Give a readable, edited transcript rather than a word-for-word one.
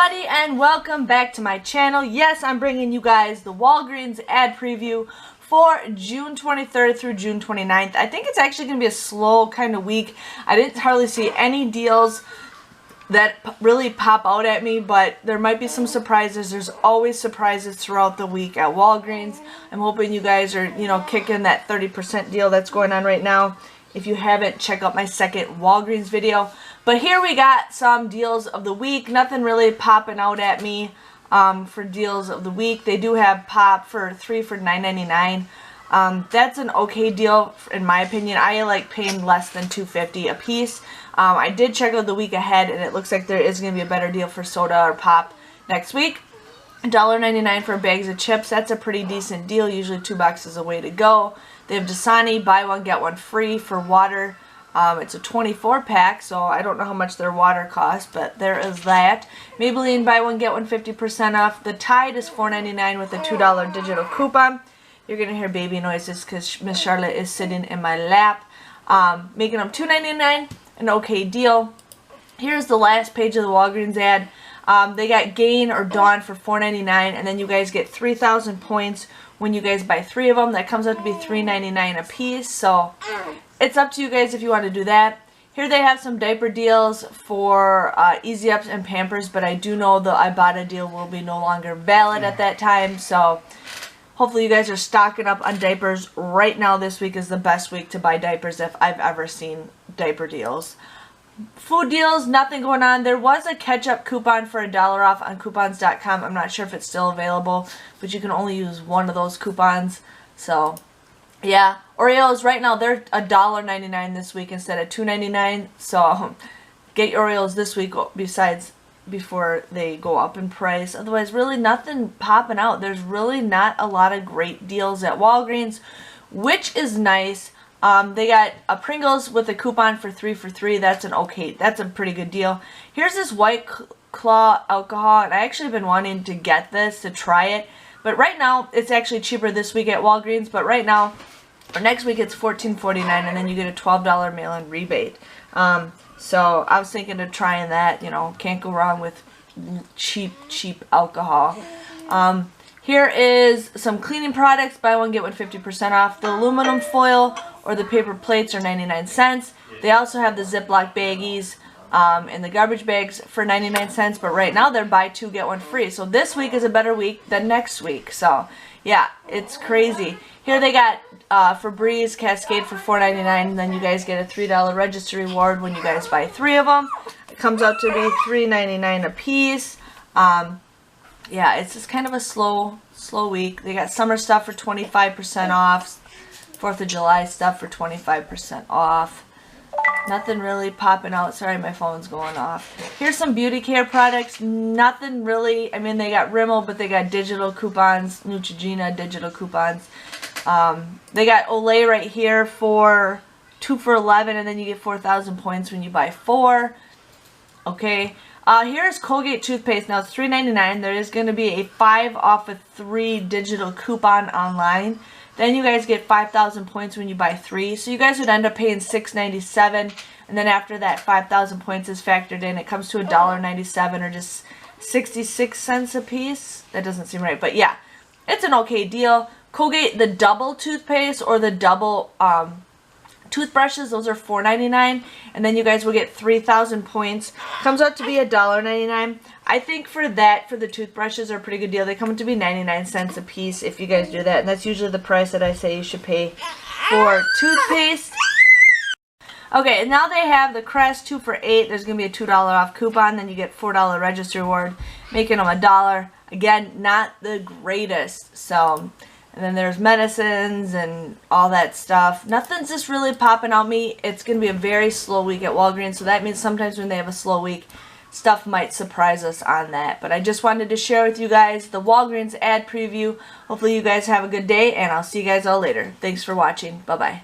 everybody, and welcome back to my channel. Yes, I'm bringing you guys the Walgreens ad preview for June 23rd through June 29th. I think it's actually going to be a slow kind of week. I didn't hardly see any deals that really pop out at me, but there might be some surprises. There's always surprises throughout the week at Walgreens. I'm hoping you guys are, kicking that 30% deal that's going on right now. If you haven't, check out my second Walgreens video. But here we got some deals of the week. Nothing really popping out at me for deals of the week. They do have pop for 3 for $9.99. That's an okay deal in my opinion. I like paying less than $2.50 a piece. I did check out the week ahead, and it looks like there is going to be a better deal for soda or pop next week. $1.99 for bags of chips. That's a pretty decent deal. Usually 2 bucks is a way to go. They have Dasani, buy one, get one free for water. It's a 24 pack, so I don't know how much their water costs, but there is that. Maybelline, buy one, get one 50% off. The Tide is $4.99 with a $2 digital coupon. You're going to hear baby noises because Miss Charlotte is sitting in my lap. Making them $2.99, an okay deal. Here's the last page of the Walgreens ad. They got Gain or Dawn for $4.99, and then you guys get 3,000 points when you guys buy 3 of them. That comes out to be $3.99 a piece, so it's up to you guys if you want to do that. Here they have some diaper deals for Easy Ups and Pampers, but I do know the Ibotta deal will be no longer valid at that time, so hopefully you guys are stocking up on diapers. Right now this week is the best week to buy diapers if I've ever seen diaper deals. Food deals, nothing going on. There was a catch-up coupon for $1 off on coupons.com. I'm not sure if it's still available, but you can only use one of those coupons. So, yeah. Oreos, right now, they're $1.99 this week instead of $2.99. So, get your Oreos this week besides before they go up in price. Otherwise, really nothing popping out. There's really not a lot of great deals at Walgreens, which is nice. They got a Pringles with a coupon for 3 for $3. That's a pretty good deal. Here's this White Claw alcohol, and I actually have been wanting to get this to try it. But right now, it's actually cheaper this week at Walgreens. But right now, or next week, it's $14.49, and then you get a $12 mail-in rebate. So I was thinking of trying that. Can't go wrong with cheap alcohol. Here is some cleaning products. Buy one, get one 50% off. The aluminum foil or the paper plates are 99 cents. They also have the Ziploc baggies and the garbage bags for 99 cents. But right now they're buy 2, get 1 free. So this week is a better week than next week. So yeah, it's crazy. Here they got Febreze Cascade for $4.99. And then you guys get a $3 register reward when you guys buy 3 of them. It comes out to be $3.99 a piece. Yeah, it's just kind of a slow week. They got summer stuff for 25% off. 4th of July stuff for 25% off. Nothing really popping out. Sorry, my phone's going off. Here's some beauty care products. Nothing really. I mean, they got Rimmel, but they got digital coupons. Neutrogena digital coupons. They got Olay right here for 2 for $11, and then you get 4,000 points when you buy 4. Okay. Here's Colgate toothpaste. Now it's $3.99. There is going to be a 5 off of 3 digital coupon online. Then you guys get 5,000 points when you buy 3. So you guys would end up paying $6.97. And then after that 5,000 points is factored in, it comes to $1.97 or just 66 cents a piece. That doesn't seem right. But yeah, it's an okay deal. Colgate, the double toothpaste or the double toothbrushes, those are $4.99, and then you guys will get 3,000 points. Comes out to be $1.99. I think for the toothbrushes are a pretty good deal. They come out to be 99 cents a piece if you guys do that, and that's usually the price that I say you should pay for toothpaste. Okay, and now they have the Crest 2 for $8. There's going to be a $2 off coupon. Then you get $4 register reward, making them $1. Again, not the greatest. So, and then there's medicines and all that stuff. Nothing's just really popping on me. It's going to be a very slow week at Walgreens, so that means sometimes when they have a slow week, stuff might surprise us on that. But I just wanted to share with you guys the Walgreens ad preview. Hopefully you guys have a good day, and I'll see you guys all later. Thanks for watching. Bye-bye.